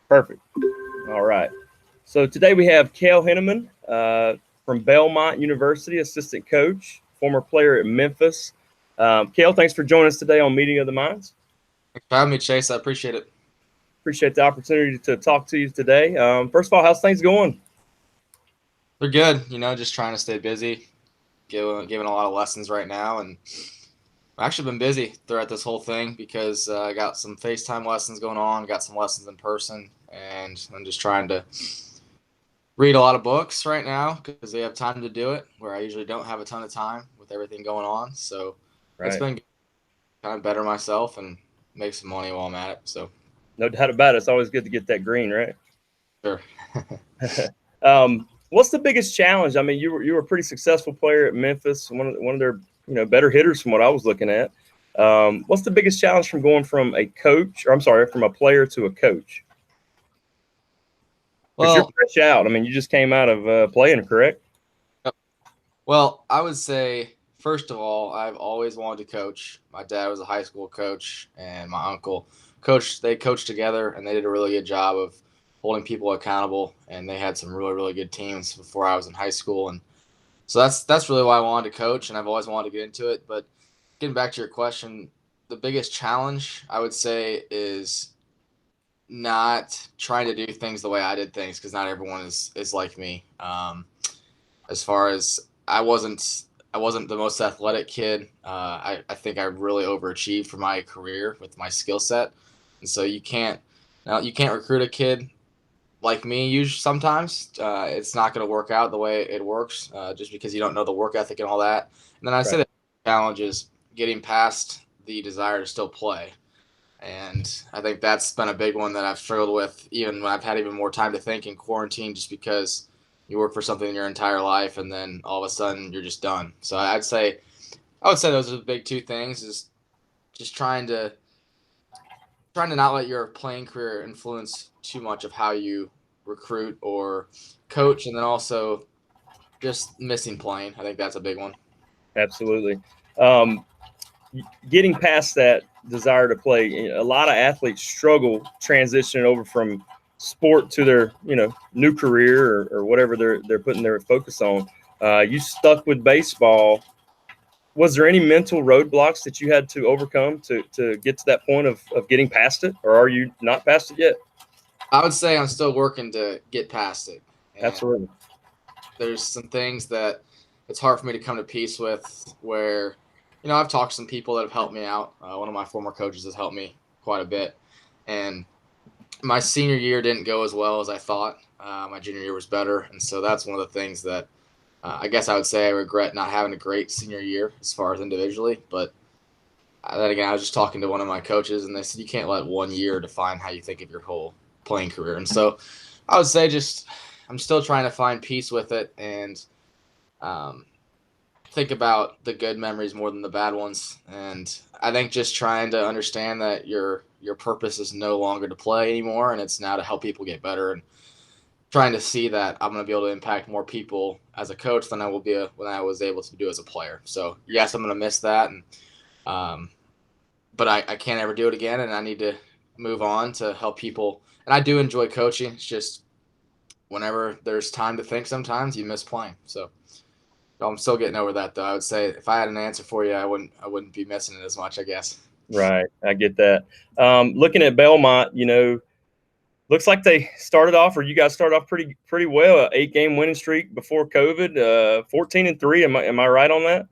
Perfect. All right. So today we have Cale Hennemann from Belmont University, assistant coach, former player at Memphis. Cale, thanks for joining us today on Meeting of the Minds. Thanks for having me, Chase. I appreciate it. Appreciate the opportunity to talk to you today. First of all, how's things going? They're good. Just trying to stay busy, giving a lot of lessons right now, and I've actually been busy throughout this whole thing because I got some FaceTime lessons going on, got some lessons in person, and I'm just trying to read a lot of books right now because they have time to do it, where I usually don't have a ton of time with everything going on. So it's Right. been kind of better myself and make some money while I'm at it. So No doubt about it. It's always good to get that green, right? sure. What's the biggest challenge? I mean, you were a pretty successful player at Memphis, one of their better hitters from what I was looking at. What's the biggest challenge from going from a coach, or I'm sorry, from a player to a coach? Because you're Well, fresh out. I mean, you just came out of playing, correct? Well, I would say, first of all, I've always wanted to coach. My dad was a high school coach, and my uncle coached. They coached together, and they did a really good job of holding people accountable. And they had some really, really good teams before I was in high school, and so that's really why I wanted to coach, and I've always wanted to get into it. But getting back to your question, the biggest challenge I would say is not trying to do things the way I did things because not everyone is like me. As far as I wasn't the most athletic kid. I think I really overachieved for my career with my skill set, and so you can't recruit a kid like me. Usually, sometimes it's not going to work out the way it works, just because you don't know the work ethic and all that. And then I say Right. the challenge is getting past the desire to still play. And I think that's been a big one that I've struggled with, even when I've had even more time to think in quarantine, just because you work for something your entire life and then all of a sudden you're just done. So I would say those are the big two things: is just trying to not let your playing career influence too much of how you recruit or coach, and then also just missing playing. I think that's a big one. Absolutely. Um, Getting past that desire to play, a lot of athletes struggle transitioning over from sport to their new career or whatever they're putting their focus on. You stuck with baseball. Was there any mental roadblocks that you had to overcome to get to that point of getting past it, or are you not past it yet? I would say I'm still working to get past it, and Absolutely. there's some things that it's hard for me to come to peace with. Where I've talked to some people that have helped me out. One of my former coaches has helped me quite a bit, and my senior year didn't go as well as I thought. My junior year was better, and so that's one of the things that I guess I would say I regret not having a great senior year as far as individually. But then again, I was just talking to one of my coaches, and they said you can't let one year define how you think of your whole playing career. And so I would say just I'm still trying to find peace with it and um, think about the good memories more than the bad ones. And I think just trying to understand that your purpose is no longer to play anymore, and it's now to help people get better. And trying to see that I'm going to be able to impact more people as a coach than I will when I was able to do as a player. So yes, I'm going to miss that, and um, but I can't ever do it again, and I need to move on to help people. And I do enjoy coaching. It's just whenever there's time to think, sometimes you miss playing. So I'm still getting over that, though. I would say if I had an answer for you, I wouldn't be missing it as much, I guess. Right. I get that. Looking at Belmont, looks like they started off, or you guys started off pretty well. An 8 game winning streak before COVID. 14-3. Am I right on that?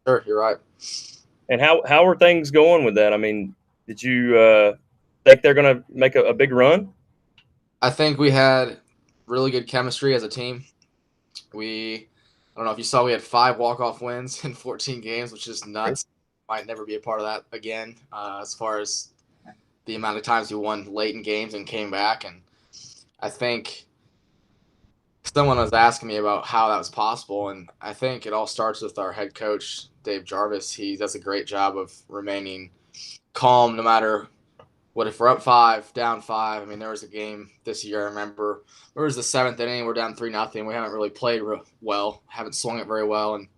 Sure, you're right. And how are things going with that? I mean, did you think they're going to make a big run? I think we had really good chemistry as a team. I don't know if you saw, we had 5 walk-off wins in 14 games, which is nuts. Might never be a part of that again, as far as the amount of times we won late in games and came back. And I think someone was asking me about how that was possible, and I think it all starts with our head coach, Dave Jarvis. He does a great job of remaining calm no matter what. If we're up 5, down 5. I mean, there was a game this year, I remember, it was the 7th inning, we're down 3-0. We haven't really played well, haven't swung it very well, and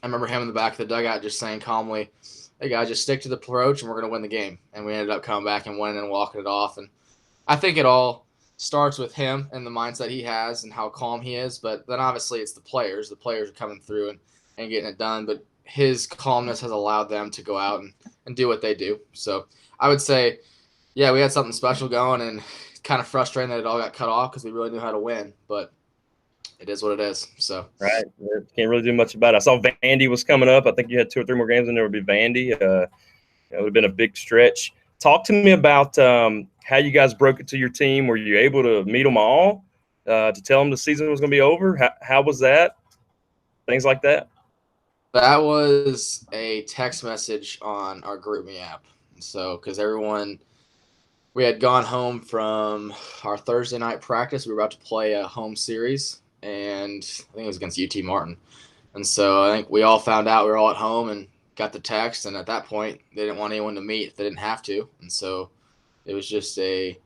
I remember him in the back of the dugout just saying calmly, "Hey guys, just stick to the approach and we're going to win the game." And we ended up coming back and winning and walking it off. And I think it all starts with him and the mindset he has and how calm he is. But then obviously it's the players. The players are coming through and getting it done. But his calmness has allowed them to go out and do what they do. So I would say, yeah, we had something special going, and kind of frustrating that it all got cut off because we really knew how to win. But it is what it is. So Right. Can't really do much about it. I saw Vandy was coming up. I think you had 2 or 3 more games, and there would be Vandy. It would have been a big stretch. Talk to me about how you guys broke it to your team. Were you able to meet them all to tell them the season was going to be over? How was that? Things like that. that was a text message on our GroupMe app. So because we had gone home from our Thursday night practice. We were about to play a home series, and I think it was against UT Martin. And so I think we all found out we were all at home and got the text. And at that point, they didn't want anyone to meet if they didn't have to. And so it was just a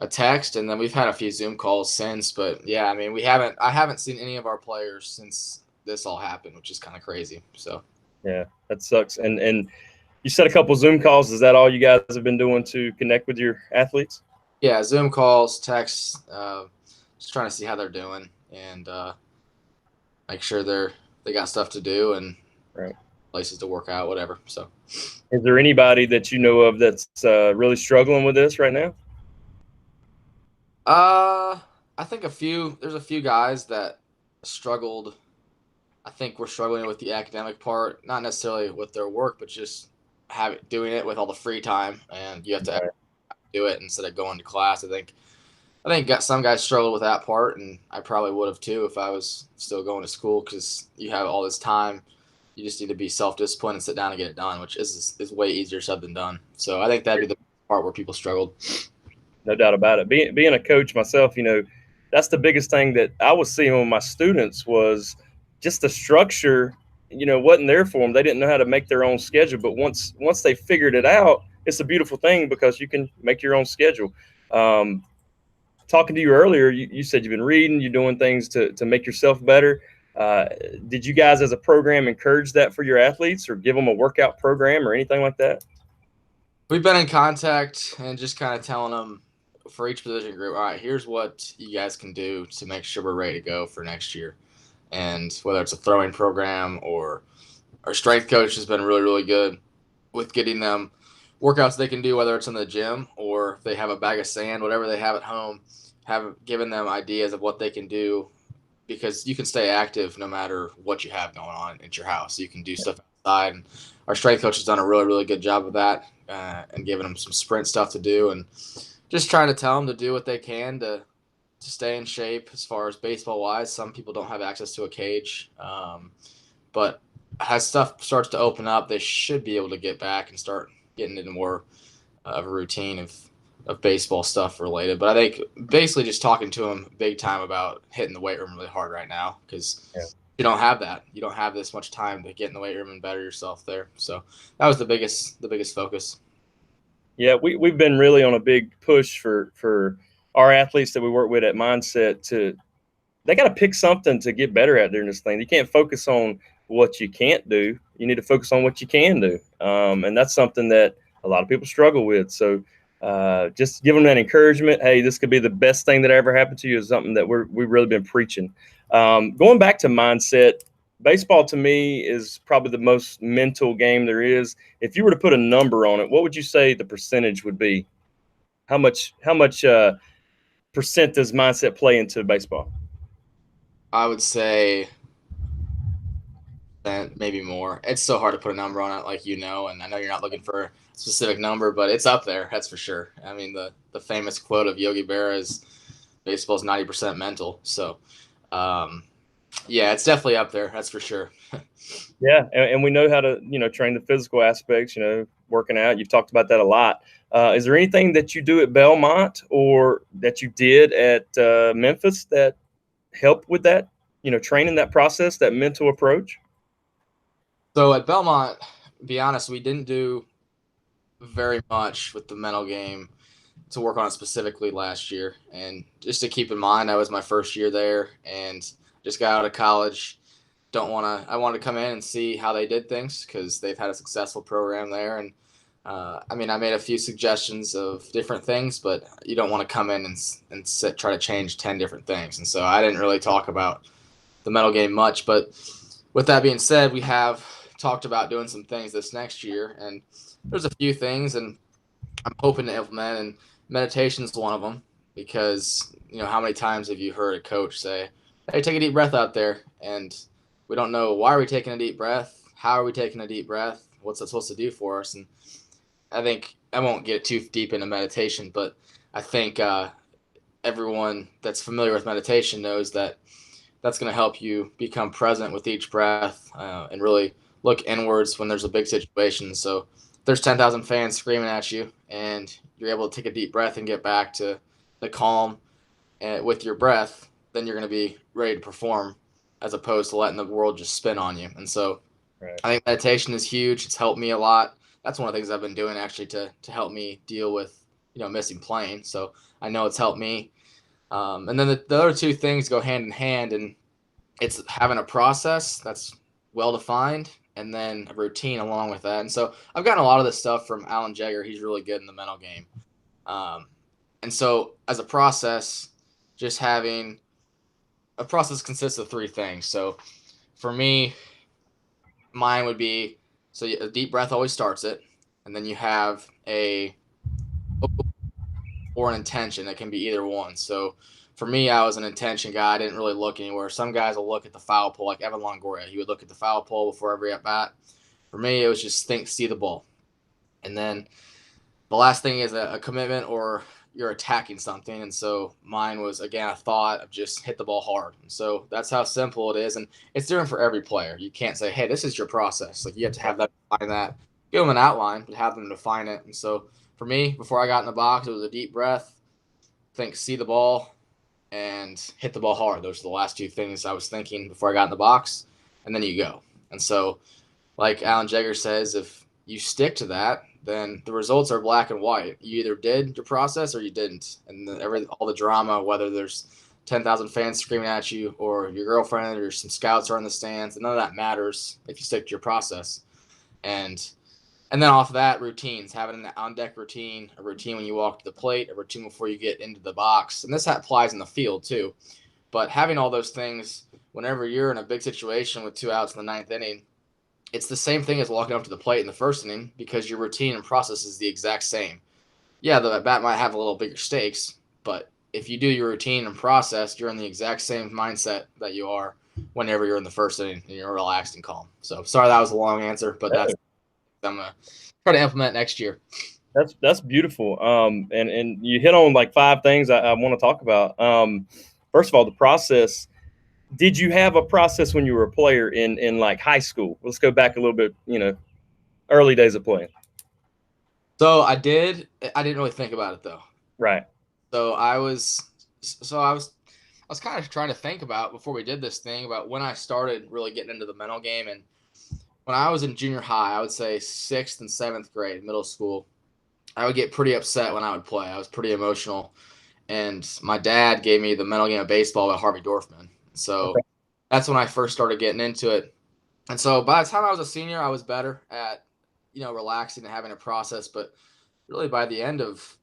text. And then we've had a few Zoom calls since. But yeah, I mean, I haven't seen any of our players since this all happened, which is kind of crazy. So yeah, that sucks. And you said a couple Zoom calls. Is that all you guys have been doing to connect with your athletes? yeah, Zoom calls, texts, just trying to see how they're doing and make sure they got stuff to do and right. places to work out, whatever. So, is there anybody that you know of that's really struggling with this right now? I think there's a few guys that struggled. I think we're struggling with the academic part, not necessarily with their work, but just doing it with all the free time, and you have to do it instead of going to class. I think some guys struggle with that part, and I probably would have too if I was still going to school, because you have all this time. You just need to be self-disciplined and sit down and get it done, which is way easier said than done. So I think that'd be the part where people struggled. No doubt about it. Being a coach myself, that's the biggest thing that I was seeing with my students was just the structure, wasn't there for them. They didn't know how to make their own schedule. But once they figured it out, it's a beautiful thing because you can make your own schedule. Talking to you earlier, you said you've been reading, you're doing things to make yourself better. Did you guys as a program encourage that for your athletes or give them a workout program or anything like that? We've been in contact and just kind of telling them for each position group, all right, here's what you guys can do to make sure we're ready to go for next year. And whether it's a throwing program or our strength coach has been really, really good with getting them workouts they can do, whether it's in the gym or if they have a bag of sand, whatever they have at home, have given them ideas of what they can do, because you can stay active no matter what you have going on at your house. You can do stuff outside. And our strength coach has done a really, really good job of that and giving them some sprint stuff to do, and just trying to tell them to do what they can to stay in shape as far as baseball wise. Some people don't have access to a cage, but as stuff starts to open up, they should be able to get back and start getting into more of a routine of baseball stuff related. But I think basically just talking to them big time about hitting the weight room really hard right now, because you don't have that. You don't have this much time to get in the weight room and better yourself there. So that was the biggest focus. Yeah, we've been really on a big push for our athletes that we work with at MindZ they got to pick something to get better at during this thing. You can't focus on what you can't do. You need to focus on what you can do. And that's something that a lot of people struggle with. So just give them that encouragement. Hey, this could be the best thing that ever happened to you is something that we've really been preaching. Going back to MindZ, baseball to me is probably the most mental game there is. If you were to put a number on it, what would you say the percentage would be? How much percent does MindZ play into baseball? I would say maybe more. It's so hard to put a number on it, and I know you're not looking for a specific number, but it's up there, that's for sure. I mean, the famous quote of Yogi Berra is baseball's 90% mental. So, yeah, it's definitely up there, that's for sure. Yeah, and we know how to, train the physical aspects, working out. You've talked about that a lot. Is there anything that you do at Belmont or that you did at Memphis that helped with that, training that process, that mental approach? So at Belmont, be honest, we didn't do very much with the mental game to work on it specifically last year. And just to keep in mind, that was my first year there and just got out of college. I wanted to come in and see how they did things, because they've had a successful program there. And I mean, I made a few suggestions of different things, but you don't want to come in and try to change 10 different things. And so I didn't really talk about the mental game much. But with that being said, we have talked about doing some things this next year, and there's a few things, and I'm hoping to implement. And meditation is one of them, because how many times have you heard a coach say, "Hey, take a deep breath out there," and we don't know why are we taking a deep breath, how are we taking a deep breath, what's that supposed to do for us, and I think I won't get too deep into meditation, but I think everyone that's familiar with meditation knows that that's going to help you become present with each breath and really look inwards when there's a big situation. So if there's 10,000 fans screaming at you and you're able to take a deep breath and get back to the calm with your breath, then you're going to be ready to perform as opposed to letting the world just spin on you. And so Right. I think meditation is huge. It's helped me a lot. That's one of the things I've been doing actually to help me deal with missing playing. So I know it's helped me. And then the other two things go hand in hand, and it's having a process that's well defined and then a routine along with that. And so I've gotten a lot of this stuff from Alan Jagger. He's really good in the mental game. And so as a process, just having a process consists of three things. So for me, mine would be, so a deep breath always starts it, and then you have or an intention. It can be either one. So for me, I was an intention guy. I didn't really look anywhere. Some guys will look at the foul pole, like Evan Longoria. He would look at the foul pole before every at bat. For me, it was just see the ball. And then the last thing is a commitment, or you're attacking something. And so mine was, again, a thought of just hit the ball hard. And so that's how simple it is. And it's different for every player. You can't say, hey, this is your process. Like, you have to have them define that. Give them an outline, but have them define it. And so for me, before I got in the box, it was a deep breath, see the ball, and hit the ball hard. Those are the last two things I was thinking before I got in the box. And then you go. And so, like Alan Jagger says, if you stick to that, then the results are black and white. You either did your process or you didn't. And all the drama, whether there's 10,000 fans screaming at you or your girlfriend or some scouts are in the stands, none of that matters if you stick to your process. And then off of that, routines, having an on-deck routine, a routine when you walk to the plate, a routine before you get into the box. And this applies in the field too. But having all those things whenever you're in a big situation with 2 outs in the ninth inning, it's the same thing as walking up to the plate in the first inning, because your routine and process is the exact same. Yeah, the bat might have a little bigger stakes, but if you do your routine and process, you're in the exact same mindset that you are whenever you're in the first inning and you're relaxed and calm. So sorry that was a long answer, but that's I'm gonna try to implement next year. That's beautiful. And you hit on like 5 things I want to talk about. First of all, the process. Did you have a process when you were a player in like high school? Let's go back a little bit, early days of playing. So I didn't really think about it though. Right. So I was kind of trying to think about, before we did this thing, about when I started really getting into the mental game. And when I was in junior high, I would say 6th and 7th grade, middle school, I would get pretty upset when I would play. I was pretty emotional. And my dad gave me the mental game of baseball by Harvey Dorfman. So that's when I first started getting into it. And so by the time I was a senior, I was better at, relaxing and having a process. But really by the end of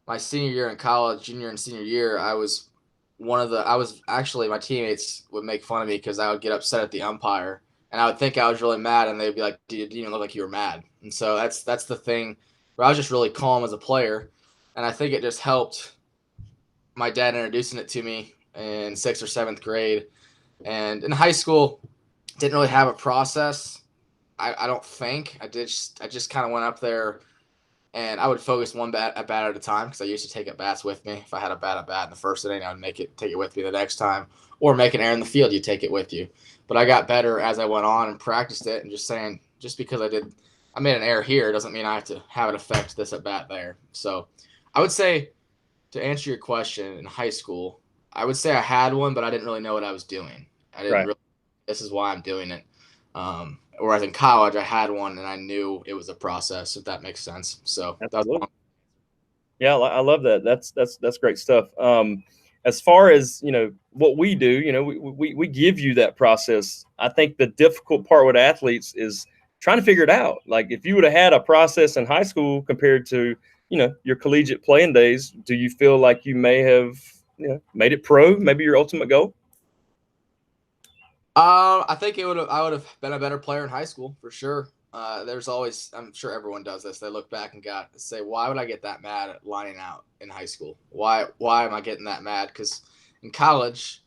my senior year in college, junior and senior year, I was actually, my teammates would make fun of me because I would get upset at the umpire. And I would think I was really mad, and they'd be like, "Dude, you didn't even look like you were mad." And so that's the thing where I was just really calm as a player. And I think it just helped my dad introducing it to me in 6th or 7th grade. And in high school, didn't really have a process. I don't think. I just kind of went up there, and I would focus one bat at a time, because I used to take at bats with me. If I had a bad at bat in the first inning, I would take it with me the next time, or make an error in the field. You take it with you. But I got better as I went on and practiced it, and just because I made an error here doesn't mean I have to have it affect this at bat there. So I would say, to answer your question, in high school, I would say I had one, but I didn't really know what I was doing. I didn't really, this is why I'm doing it. Whereas in college, I had one and I knew it was a process, if that makes sense. So yeah, I love that. That's great stuff. As far as what we do, we give you that process. I think the difficult part with athletes is trying to figure it out. Like if you would have had a process in high school compared to, your collegiate playing days, do you feel like you may have, made it pro, maybe your ultimate goal? I think I would have been a better player in high school for sure. There's always, I'm sure everyone does this. They look back and say, why would I get that mad at lining out in high school? Why am I getting that mad? Because in college,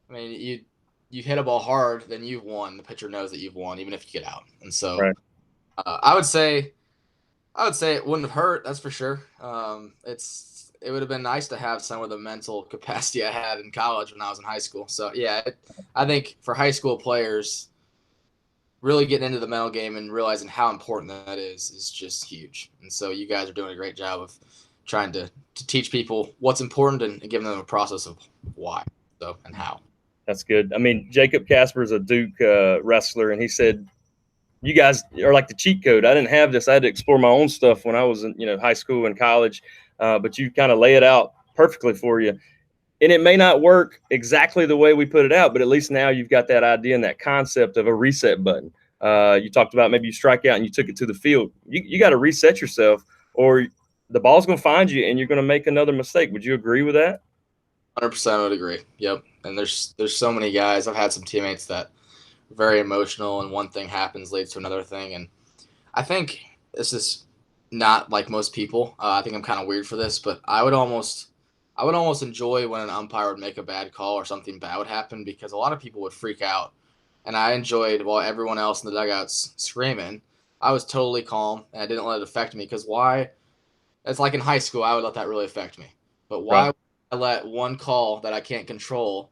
I mean, you hit a ball hard, then you've won. The pitcher knows that you've won, even if you get out. And so, Right. I would say it wouldn't have hurt. That's for sure. It would have been nice to have some of the mental capacity I had in college when I was in high school. So yeah, I think for high school players, really getting into the mental game and realizing how important that is just huge. And so you guys are doing a great job of trying to teach people what's important and giving them a process of why, and how. That's good. I mean, Jacob Casper is a Duke wrestler, and he said, you guys are like the cheat code. I didn't have this. I had to explore my own stuff when I was in, high school and college, but you kind of lay it out perfectly for you. And it may not work exactly the way we put it out, but at least now you've got that idea and that concept of a reset button. You talked about maybe you strike out and you took it to the field. You got to reset yourself, or the ball's going to find you and you're going to make another mistake. Would you agree with that? 100% would agree. Yep. And there's so many guys. I've had some teammates that are very emotional, and one thing happens leads to another thing. And I think this is not like most people. I think I'm kind of weird for this, but I would almost enjoy when an umpire would make a bad call or something bad would happen, because a lot of people would freak out. And I enjoyed, while everyone else in the dugouts screaming, I was totally calm and I didn't let it affect me. Because why? It's like in high school, I would let that really affect me. But why would I let one call that I can't control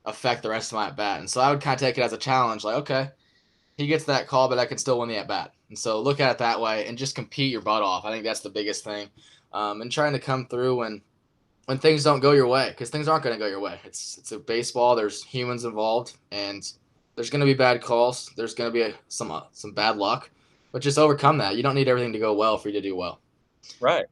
affect the rest of my at bat? And so I would kind of take it as a challenge, like, okay, he gets that call, but I can still win the at bat. And so look at it that way and just compete your butt off. I think that's the biggest thing. And trying to come through when things don't go your way, because things aren't going to go your way. It's a baseball. There's humans involved, and there's going to be bad calls. There's going to be some bad luck, but just overcome that. You don't need everything to go well for you to do well. Right.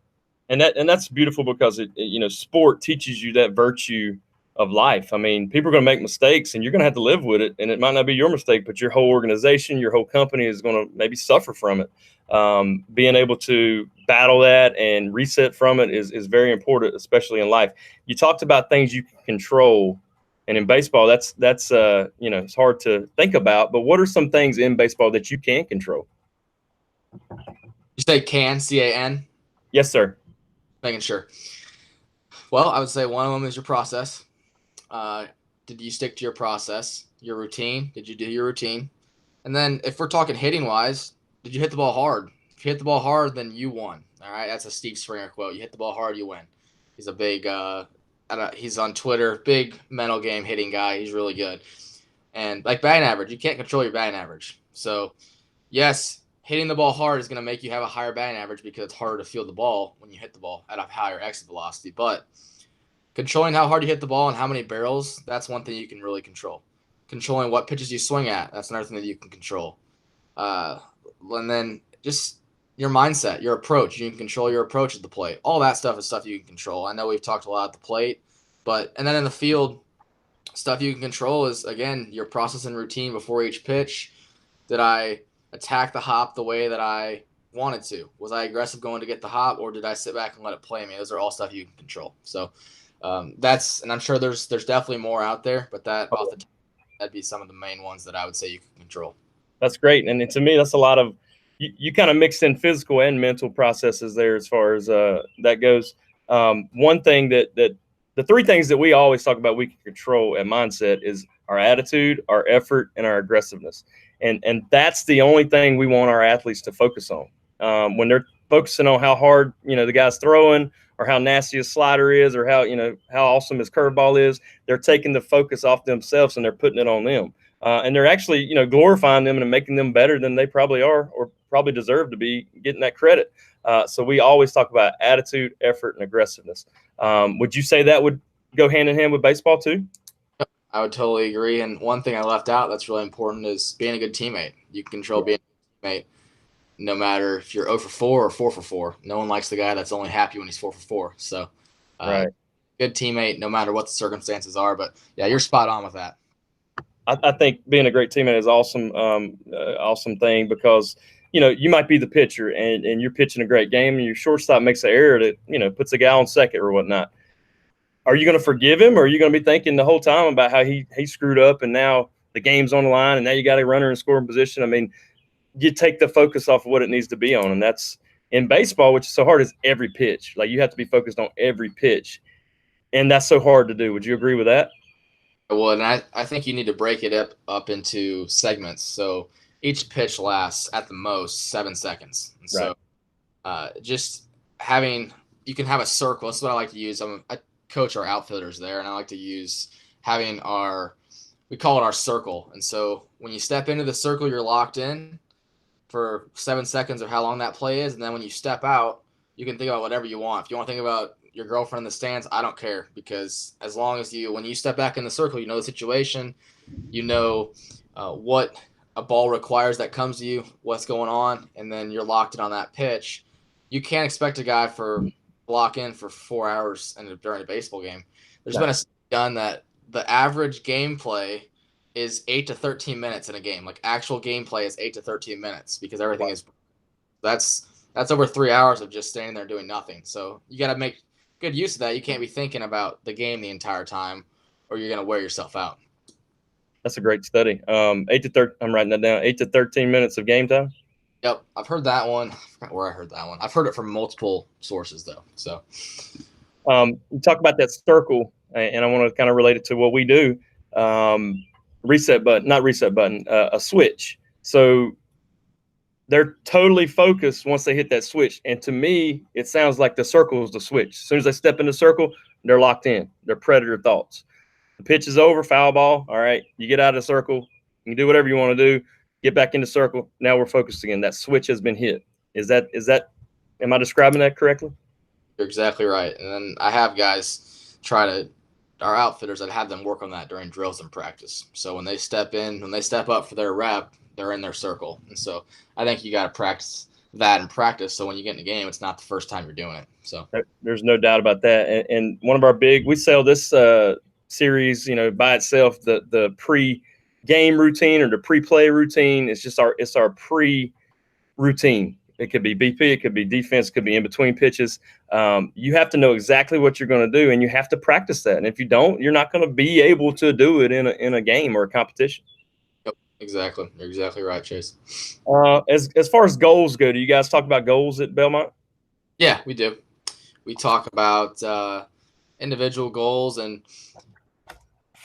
And that's beautiful, because sport teaches you that virtue of life. I mean, people are going to make mistakes and you're going to have to live with it. And it might not be your mistake, but your whole organization, your whole company is going to maybe suffer from it. Being able to battle that and reset from it is very important, especially in life. You talked about things you can control. And in baseball, that's it's hard to think about. But what are some things in baseball that you can control? You say can, C-A-N? Yes, sir. Making sure. Well, I would say one of them is your process. Did you stick to your process, your routine? Did you do your routine? And then if we're talking hitting wise, did you hit the ball hard? If you hit the ball hard, then you won. All right, that's a Steve Springer quote. You hit the ball hard, you win. He's a big he's on Twitter, big mental game hitting guy. He's really good. And like batting average, you can't control your batting average. So, yes, hitting the ball hard is going to make you have a higher batting average because it's harder to field the ball when you hit the ball at a higher exit velocity. But controlling how hard you hit the ball and how many barrels, that's one thing you can really control. Controlling what pitches you swing at, that's another thing that you can control. And then just your mindset, your approach. You can control your approach at the plate. All that stuff is stuff you can control. I know we've talked a lot at the plate, and then in the field, stuff you can control is, again, your process and routine before each pitch. Did I attack the hop the way that I wanted to? Was I aggressive going to get the hop, or did I sit back and let it play me? Those are all stuff you can control. So and I'm sure there's definitely more out there, but that'd be some of the main ones that I would say you can control. That's great. And to me, that's a lot of, you kind of mixed in physical and mental processes there as far as that goes. One thing that the three things that we always talk about we can control at MindZ is our attitude, our effort, and our aggressiveness. And that's the only thing we want our athletes to focus on. When they're focusing on how hard, the guy's throwing, or how nasty his slider is, or how awesome his curveball is, they're taking the focus off themselves and they're putting it on them. And they're actually, glorifying them and making them better than they probably are, or probably deserve to be getting that credit. So we always talk about attitude, effort, and aggressiveness. Would you say that would go hand in hand with baseball too? I would totally agree. And one thing I left out that's really important is being a good teammate. You can control being a teammate no matter if you're 0 for 4 or 4 for 4. No one likes the guy that's only happy when he's 4 for 4. So right. Good teammate no matter what the circumstances are. But, yeah, you're spot on with that. I think being a great teammate is awesome, awesome thing because you might be the pitcher and you're pitching a great game and your shortstop makes an error that puts a guy on second or whatnot. Are you going to forgive him, or are you going to be thinking the whole time about how he screwed up and now the game's on the line and now you got a runner in scoring position? I mean, you take the focus off of what it needs to be on, and that's in baseball, which is so hard, is every pitch. Like you have to be focused on every pitch, and that's so hard to do. Would you agree with that? Well, and I think you need to break it up into segments. So each pitch lasts at the most 7 seconds. And Right. so just having – you can have a circle. That's what I like to use. I coach our outfielders there, and I like to use having we call it our circle. And so when you step into the circle, you're locked in for 7 seconds or how long that play is. And then when you step out, you can think about whatever you want. If you want to think about your girlfriend in the stands, I don't care, because as long as when you step back in the circle, you know the situation, what a ball requires that comes to you, what's going on, and then you're locked in on that pitch. You can't expect a guy for block in for 4 hours during a baseball game. There's been a done that the average gameplay is 8 to 13 minutes in a game. Like actual gameplay is 8 to 13 minutes because everything is that's over 3 hours of just standing there doing nothing. So you got to make good use of that. You can't be thinking about the game the entire time, or you're going to wear yourself out. That's a great study. 8 to 13. I'm writing that down. 8 to 13 minutes of game time. Yep, I've heard that one. I forgot where I heard that one. I've heard it from multiple sources though. So, you talk about that circle, and I want to kind of relate it to what we do. Reset button, not reset button, a switch. So they're totally focused once they hit that switch. And to me, it sounds like the circle is the switch. As soon as they step in the circle, they're locked in. They're predator thoughts. The pitch is over, foul ball. All right, you get out of the circle. You can do whatever you want to do. Get back in the circle. Now we're focused again. That switch has been hit. Is that? Am I describing that correctly? You're exactly right. And then I have guys our outfitters, I'd have them work on that during drills and practice. So when they step up for their rep, they're in their circle. And so I think you got to practice that in practice. So when you get in the game, it's not the first time you're doing it. So there's no doubt about that. And one of our we sell this series, by itself, the pre-game routine or the pre-play routine. It's just our pre-routine. It could be BP, it could be defense, it could be in between pitches. You have to know exactly what you're going to do, and you have to practice that. And if you don't, you're not going to be able to do it in a game or a competition. Yep, exactly. You're exactly right, Chase. As far as goals go, do you guys talk about goals at Belmont? Yeah, we do. We talk about individual goals, and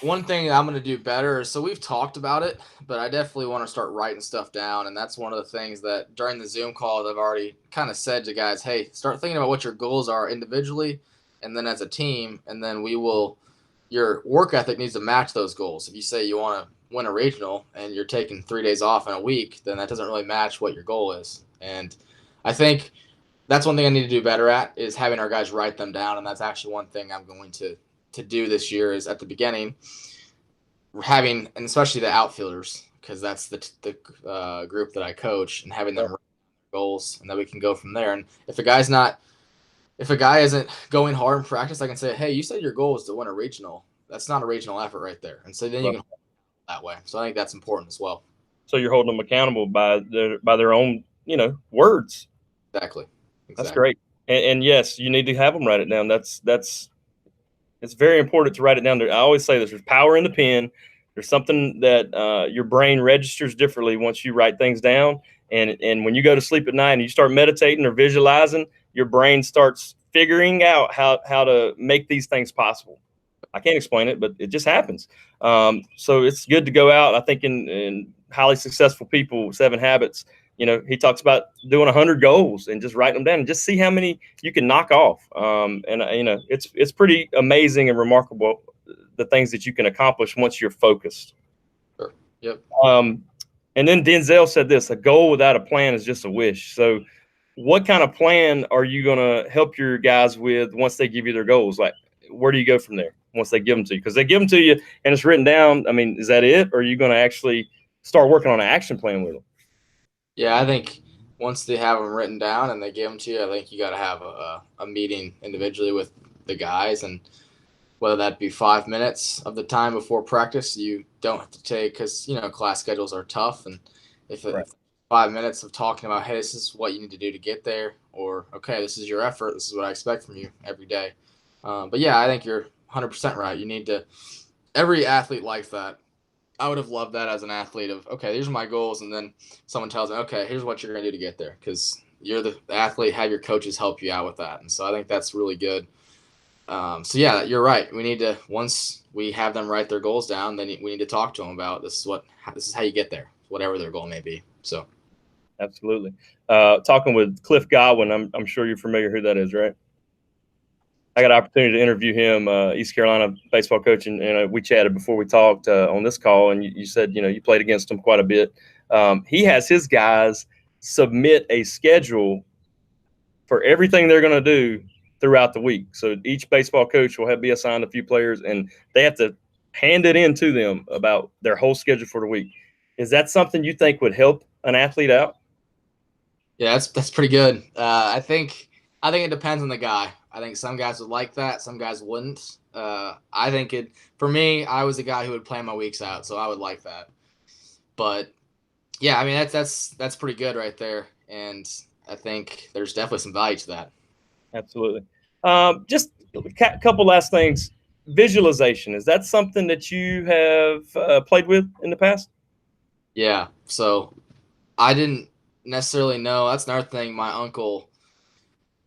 one thing I'm going to do better is, so we've talked about it, but I definitely want to start writing stuff down. And that's one of the things that during the Zoom call, I've already kind of said to guys, hey, start thinking about what your goals are individually and then as a team. And then your work ethic needs to match those goals. If you say you want to win a regional and you're taking 3 days off in a week, then that doesn't really match what your goal is. And I think that's one thing I need to do better at, is having our guys write them down. And that's actually one thing I'm going to do this year, is at the beginning having, and especially the outfielders, because that's the group that I coach, and having them write their goals, and then we can go from there. And if a guy isn't going hard in practice, I can say, hey, you said your goal is to win a regional. That's not a regional effort right there. And so then you can hold it that way. So I think that's important as well. So you're holding them accountable by their own words. Exactly. That's great. And yes, you need to have them write it down. It's very important to write it down. I always say this: there's power in the pen. There's something that your brain registers differently once you write things down. And when you go to sleep at night and you start meditating or visualizing, your brain starts figuring out how to make these things possible. I can't explain it, but it just happens. So it's good to go out. I think in highly successful people, 7 Habits, he talks about doing 100 goals and just writing them down and just see how many you can knock off. It's pretty amazing and remarkable, the things that you can accomplish once you're focused. Sure. Yep. And then Denzel said this: a goal without a plan is just a wish. So what kind of plan are you going to help your guys with once they give you their goals? Like, where do you go from there once they give them to you? Because they give them to you and it's written down. I mean, is that it? Or are you going to actually start working on an action plan with them? Yeah, I think once they have them written down and they give them to you, I think you got to have a meeting individually with the guys and whether that be 5 minutes of the time before practice you don't have to take, because class schedules are tough, and if 5 minutes of talking about, hey, this is what you need to do to get there, or okay, this is your effort, this is what I expect from you every day. But yeah, I think you're 100% right. You need to. Every athlete likes that. I would have loved that as an athlete of, okay, these are my goals, and then someone tells me, okay, here's what you're going to do to get there, because you're the athlete, have your coaches help you out with that. And so I think that's really good. So yeah, you're right. We need to, once we have them write their goals down, then we need to talk to them about this is how you get there, whatever their goal may be. So absolutely. Talking with Cliff Godwin, I'm sure you're familiar who that is, right? I got an opportunity to interview him, East Carolina baseball coach, and we chatted before we talked on this call, and you said, you played against him quite a bit. He has his guys submit a schedule for everything they're going to do throughout the week. So each baseball coach will be assigned a few players, and they have to hand it in to them about their whole schedule for the week. Is that something you think would help an athlete out? Yeah, that's pretty good. I think it depends on the guy. I think some guys would like that, some guys wouldn't. I think for me, I was a guy who would plan my weeks out, so I would like that. But yeah, I mean that's pretty good right there, and I think there's definitely some value to that. Absolutely. Just a couple last things. Visualization, is that something that you have played with in the past? Yeah. So I didn't necessarily know. That's another thing. My uncle,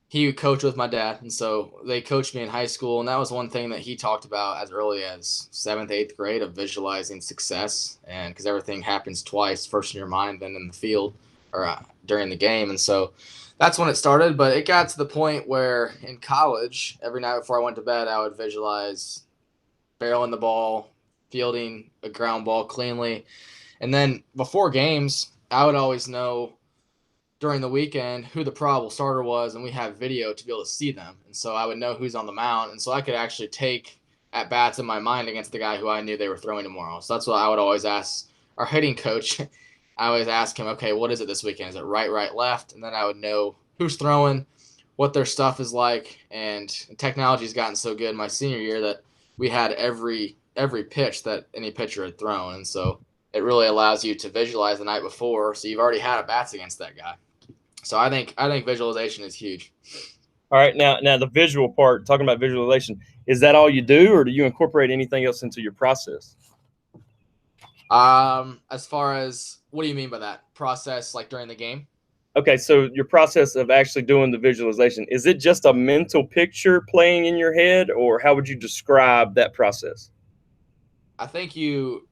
he coached with my dad, and so they coached me in high school, and that was one thing that he talked about as early as 7th, 8th grade, of visualizing success, and because everything happens twice, first in your mind, then in the field, or during the game, and so that's when it started. But it got to the point where in college, every night before I went to bed, I would visualize barreling the ball, fielding a ground ball cleanly, and then before games, I would always know during the weekend who the probable starter was, and we have video to be able to see them. And so I would know who's on the mound, and so I could actually take at bats in my mind against the guy who I knew they were throwing tomorrow. So that's what I would always ask our hitting coach. I always ask him, okay, what is it this weekend? Is it right, left? And then I would know who's throwing, what their stuff is like, and technology's gotten so good my senior year that we had every pitch that any pitcher had thrown, and so it really allows you to visualize the night before, so you've already had at bats against that guy. So I think visualization is huge. All right, now the visual part, talking about visualization, is that all you do, or do you incorporate anything else into your process? As far as, what do you mean by that? Process, like during the game? Okay, so your process of actually doing the visualization, is it just a mental picture playing in your head, or how would you describe that process? I think you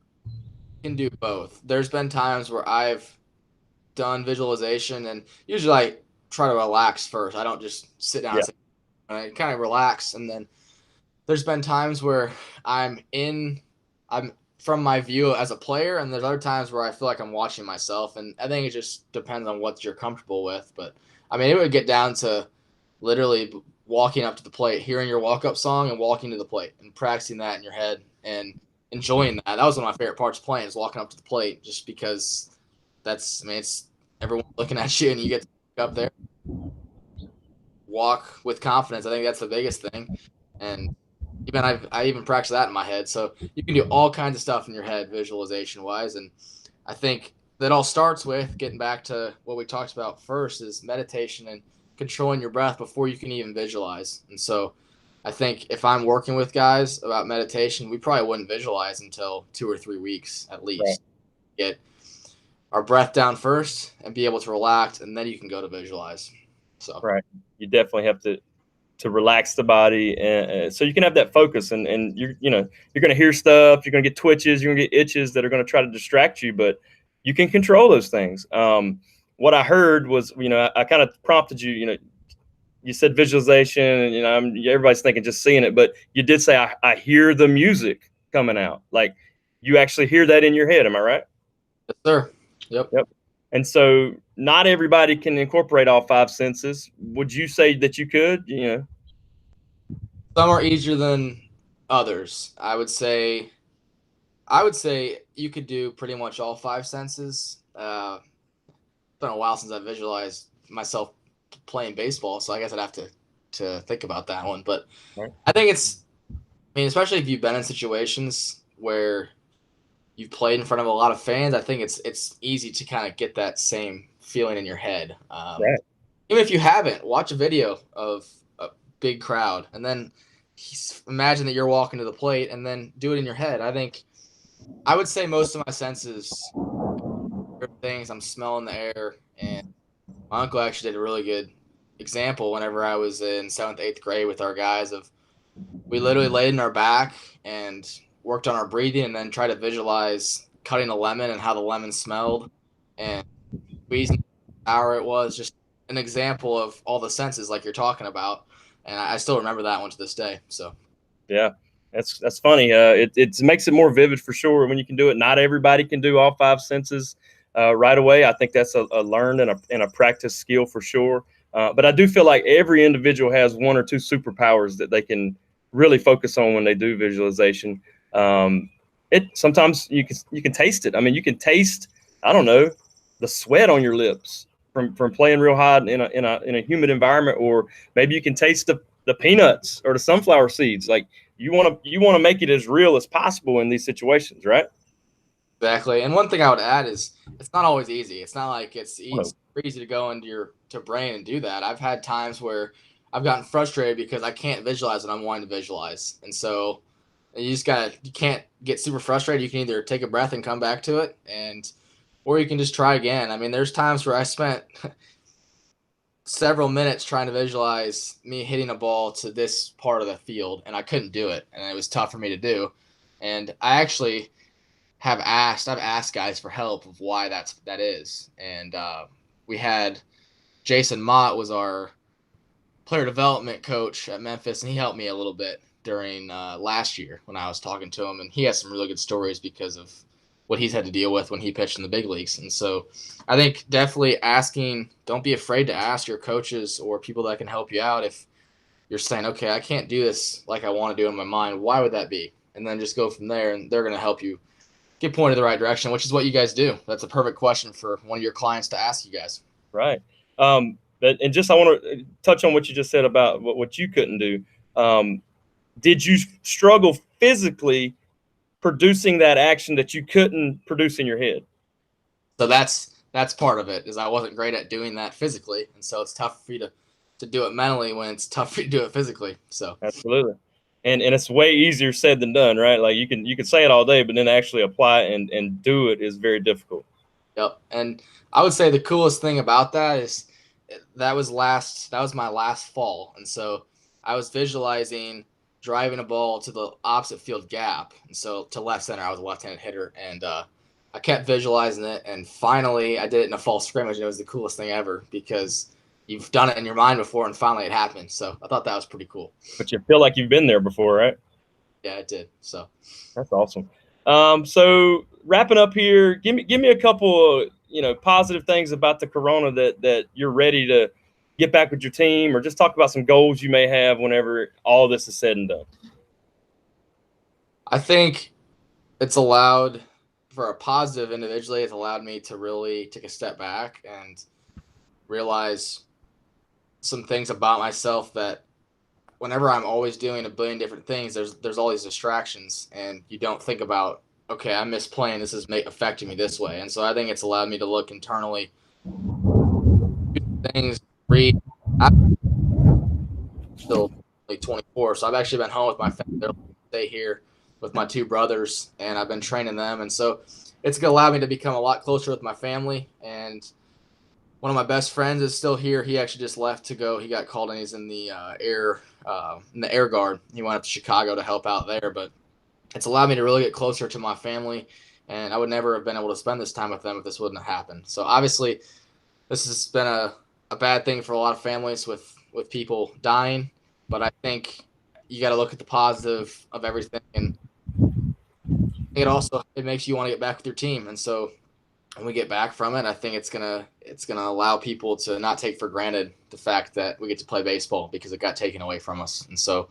can do both. There's been times where I've done visualization, and usually I try to relax first. I don't just sit down and say, I kind of relax, and then there's been times where I'm from my view as a player, and there's other times where I feel like I'm watching myself, and I think it just depends on what you're comfortable with. But I mean, it would get down to literally walking up to the plate, hearing your walk-up song, and walking to the plate, and practicing that in your head and enjoying that. That was one of my favorite parts of playing, is walking up to the plate, just because it's everyone looking at you, and you get to walk up there, walk with confidence. I think that's the biggest thing, and I even practice that in my head. So you can do all kinds of stuff in your head, visualization wise, and I think that all starts with getting back to what we talked about first, is meditation and controlling your breath before you can even visualize. And so I think if I'm working with guys about meditation, we probably wouldn't visualize until 2 or 3 weeks at least. Right. Get our breath down first and be able to relax, and then you can go to visualize. So right, you definitely have to relax the body, and so you can have that focus, and you're going to hear stuff, you're going to get twitches, you're going to get itches that are going to try to distract you, but you can control those things. What I heard was, I kind of prompted you, you said visualization, and everybody's thinking just seeing it, but you did say I hear the music coming out. Like, you actually hear that in your head. Am I right? Yes, sir. Yep. And so not everybody can incorporate all 5 senses. Would you say that you could? Some are easier than others. I would say you could do pretty much all 5 senses. It's been a while since I visualized myself playing baseball, so I guess I'd have to think about that one. But right. I think I mean, especially if you've been in situations where you've played in front of a lot of fans, I think it's easy to kind of get that same feeling in your head. Right. Even if you haven't, watch a video of a big crowd and then imagine that you're walking to the plate and then do it in your head. I think I would say most of my senses are things. I'm smelling the air, and my uncle actually did a really good example whenever I was in 7th, 8th grade with our guys of we literally laid in our back and worked on our breathing and then tried to visualize cutting a lemon and how the lemon smelled and squeezing how sour it was. Just an example of all the senses like you're talking about. And I still remember that one to this day. So Yeah, that's funny. It makes it more vivid for sure when you can do it. Not everybody can do all five senses right away. I think that's a learned and a practice skill for sure. But I do feel like every individual has one or two superpowers that they can really focus on when they do visualization. It sometimes you can taste it. I mean, you can taste, I don't know, the sweat on your lips from playing real hard in a humid environment, or maybe you can taste the peanuts or the sunflower seeds. Like you want to make it as real as possible in these situations, right? exactly. And one thing I would add is it's not always easy. It's not like it's Oh, easy to go into your to brain and do that. I've had times where I've gotten frustrated because I can't visualize what I'm wanting to visualize. And so you can't get super frustrated. You can either take a breath and come back to it or you can just try again. I mean, there's times where I spent several minutes trying to visualize me hitting a ball to this part of the field and I couldn't do it. And it was tough for me to do. And I actually I've asked guys for help of why that is. And we had Jason Mott was our player development coach at Memphis, and he helped me a little bit during last year when I was talking to him, and he has some really good stories because of what he's had to deal with when he pitched in the big leagues. And so I think definitely don't be afraid to ask your coaches or people that can help you out if you're saying, okay, I can't do this like I want to do in my mind. Why would that be? And then just go from there, and they're going to help you get pointed the right direction, which is what you guys do. That's a perfect question for one of your clients to ask you guys. right. But just I want to touch on what you just said about what you couldn't do. Um, did you struggle physically producing that action that you couldn't produce in your head? So that's part of it is I wasn't great at doing that physically, and so it's tough for you to do it mentally when it's tough for you to do it physically. So Absolutely. And it's way easier said than done, right? Like you can say it all day, but then actually apply it and do it is very difficult. yep. And I would say the coolest thing about that is that was my last fall, and so I was visualizing driving a ball to the opposite field gap, and so to left center. I was a left-handed hitter, and I kept visualizing it, and finally I did it in a fall scrimmage, and it was the coolest thing ever because you've done it in your mind before, and finally it happened. So I thought that was pretty cool. But you feel like you've been there before, right? Yeah, it did. So That's awesome. So wrapping up here, give me a couple of positive things about the Corona that you're ready to get back with your team, or just talk about some goals you may have whenever all this is said and done. I think it's allowed for a positive individually. It's allowed me to really take a step back and realize some things about myself that whenever I'm always doing a billion different things, there's all these distractions, and you don't think about, okay, I miss playing. This is affecting me this way, and so I think it's allowed me to look internally, things, read. I'm still like 24, so I've actually been home with my family. Stay here with my two brothers, and I've been training them, and so it's gonna allow me to become a lot closer with my family. And one of my best friends is still here. He actually just left to go. He got called and he's in the air guard. He went up to Chicago to help out there, but it's allowed me to really get closer to my family, and I would never have been able to spend this time with them if this wouldn't have happened. So obviously, this has been a bad thing for a lot of families with people dying, but I think you got to look at the positive of everything, and it makes you want to get back with your team, and so when we get back from it, I think it's gonna allow people to not take for granted the fact that we get to play baseball because it got taken away from us. And so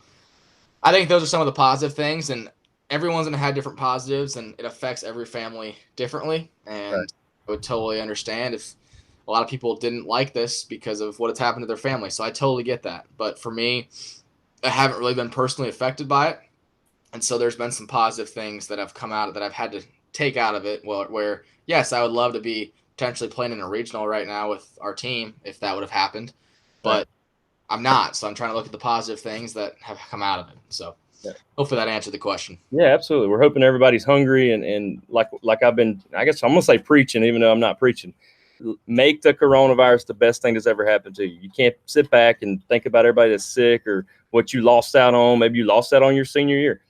I think those are some of the positive things, and everyone's gonna have different positives, and it affects every family differently. Right. And I would totally understand if a lot of people didn't like this because of what has happened to their family. So I totally get that. But for me, I haven't really been personally affected by it. And so there's been some positive things that have come out that I've had to take out of it. Well, where yes, I would love to be potentially playing in a regional right now with our team if that would have happened, but I'm not. So I'm trying to look at the positive things that have come out of it. So hopefully that answered the question. Yeah, absolutely. We're hoping everybody's hungry and like I've been, I guess I'm gonna say preaching, even though I'm not preaching. Make the coronavirus the best thing that's ever happened to you. You can't sit back and think about everybody that's sick or what you lost out on. Maybe you lost out on your senior year.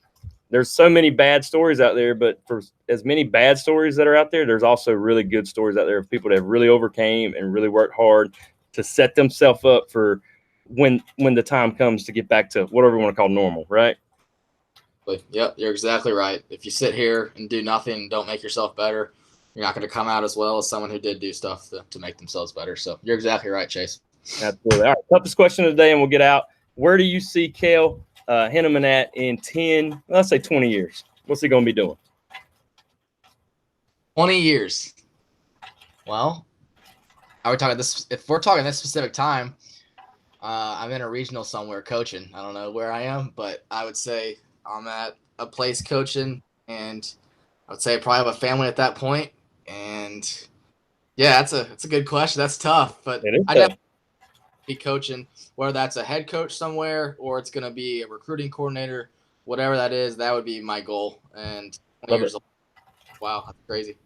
There's so many bad stories out there, but for as many bad stories that are out there, there's also really good stories out there of people that have really overcame and really worked hard to set themselves up for when the time comes to get back to whatever we want to call normal, right? Yep, you're exactly right. If you sit here and do nothing and don't make yourself better, you're not going to come out as well as someone who did do stuff to make themselves better. So you're exactly right, Chase. Absolutely. All right, toughest question of the day, and we'll get out. Where do you see Cale Hennemann at in 10, let's say 20 years? What's he going to be doing? 20 years. Well, are we talking this? If we're talking this specific time, I'm in a regional somewhere coaching. I don't know where I am, but I would say I'm at a place coaching, and I would say I probably have a family at that point. And yeah, that's a good question. That's tough, but I definitely be coaching, whether that's a head coach somewhere or it's going to be a recruiting coordinator, whatever that is. That would be my goal. And 20 years old. Wow, that's crazy.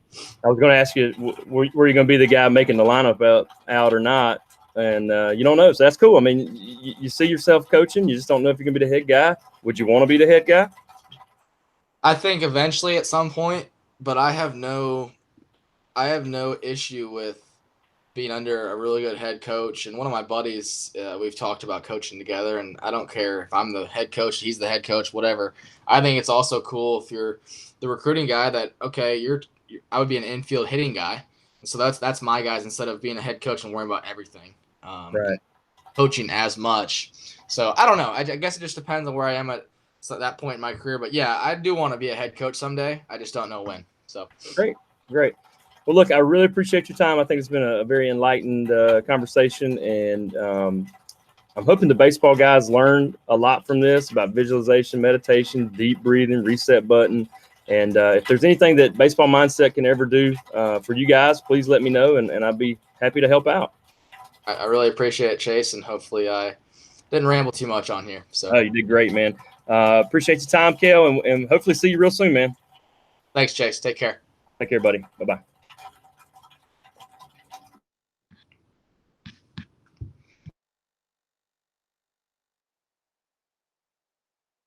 I was going to ask you, were you going to be the guy making the lineup out or not? And you don't know, so that's cool. I mean, you see yourself coaching. You just don't know if you're going to be the head guy. Would you want to be the head guy? I think eventually at some point, but I have no issue with being under a really good head coach. And one of my buddies, we've talked about coaching together, and I don't care if I'm the head coach, he's the head coach, whatever. I think it's also cool if you're the recruiting guy that, okay, I would be an infield hitting guy. And so that's my guys instead of being a head coach and worrying about everything. Right. Coaching as much. So I don't know. I guess it just depends on where I am at that point in my career. But yeah, I do want to be a head coach someday. I just don't know when. So great. Well, look, I really appreciate your time. I think it's been a very enlightened conversation, and I'm hoping the baseball guys learned a lot from this about visualization, meditation, deep breathing, reset button. And if there's anything that Baseball Mindset can ever do for you guys, please let me know, and I'd be happy to help out. I really appreciate it, Chase, and hopefully I didn't ramble too much on here. So you did great, man. Appreciate your time, Cale, and hopefully see you real soon, man. Thanks, Chase. Take care. Take care, buddy. Bye-bye.